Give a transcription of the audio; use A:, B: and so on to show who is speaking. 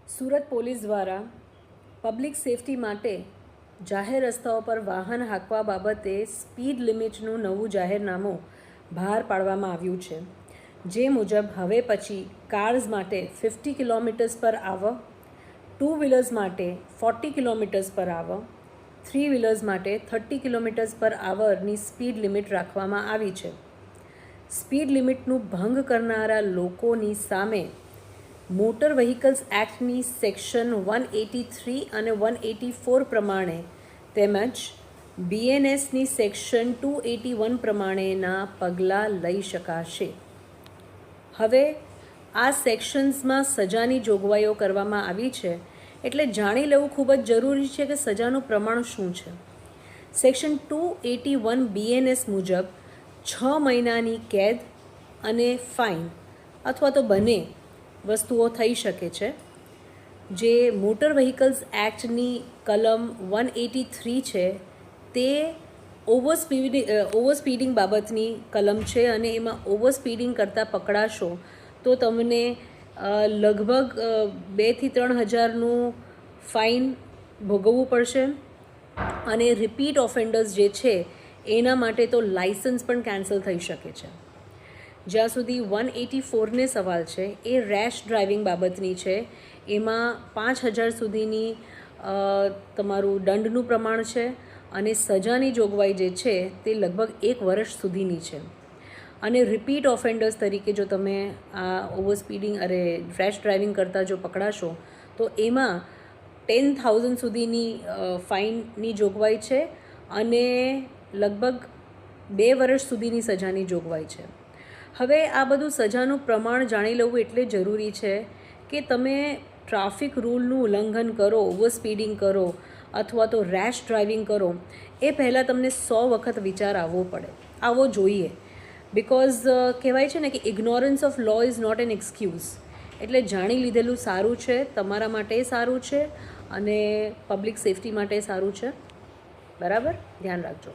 A: Surat police દ્વારા public safety માટે જાહેર રસ્તાઓ પર વાહન હાંકવા બાબતે સ્પીડ લિમિટનું નવું જાહેરનામું બહાર પાડવામાં આવ્યું છે, જે મુજબ હવે પછી કાર્સ માટે 50 કિલોમીટર્સ પર આવર, 2 વ્હીલર્સ માટે 40 કિલોમીટર્સ પર આવર, 3 વ્હીલર્સ માટે 30 કિલોમીટર્સ પર આવરની સ્પીડ લિમિટ રાખવામાં આવી છે. સ્પીડ લિમિટનું ભંગ કરનારા લોકોની સામે મોટર વ્હીકલ્સ એક્ટની સેક્શન 183 અને 184 પ્રમાણે તેમજ BNSની સેક્શન 281 પ્રમાણેના પગલાં લઈ શકાશે. હવે આ સેક્શન્સમાં સજાની જોગવાઈઓ કરવામાં આવી છે, એટલે જાણી લેવું ખૂબ જ જરૂરી છે કે સજાનું પ્રમાણ શું છે. સેક્શન 281 BNS મુજબ 6 મહિનાની કેદ અને ફાઇન અથવા તો બંને વસ્તુઓ થઈ શકે છે. જે મોટર વ્હીકલ્સ એક્ટની કલમ 183 છે તે ઓવરસ્પીડિંગ બાબતની કલમ છે, અને એમાં ઓવરસ્પીડિંગ કરતાં પકડાશો તો તમને લગભગ 2,000 થી 3,000નું ફાઇન ભોગવવું પડશે, અને રિપીટ ઓફેન્ડર્સ જે છે એના માટે તો લાઇસન્સ પણ કેન્સલ થઈ શકે છે. જ્યાં સુધી 184ને સવાલ છે એ રેશ ડ્રાઇવિંગ બાબતની છે. એમાં 5,000 સુધીની તમારું દંડનું પ્રમાણ છે, અને સજાની જોગવાઈ જે છે તે લગભગ 1 વર્ષ સુધીની છે. અને રિપીટ ઓફેન્ડર્સ તરીકે જો તમે આ ઓવરસ્પીડિંગ રેશ ડ્રાઇવિંગ કરતાં જો પકડાશો તો એમાં 10,000 સુધીની ફાઇનની જોગવાઈ છે, અને લગભગ 2 વર્ષ સુધીની સજાની જોગવાઈ છે. હવે આ બધું સજાનું પ્રમાણ જાણી લેવું એટલે જરૂરી છે કે તમે ટ્રાફિક રૂલનું ઉલ્લંઘન કરો, ઓવરસ્પીડિંગ કરો અથવા તો રેશ ડ્રાઇવિંગ કરો એ પહેલાં તમને 100 વખત વિચાર આવવો જોઈએ. બિકોઝ કહેવાય છે ને કે ignorance of law is not an excuse. એટલે જાણી લીધેલું સારું છે, તમારા માટે સારું છે, અને પબ્લિક સેફટી માટે સારું છે. બરાબર, ધ્યાન રાખજો.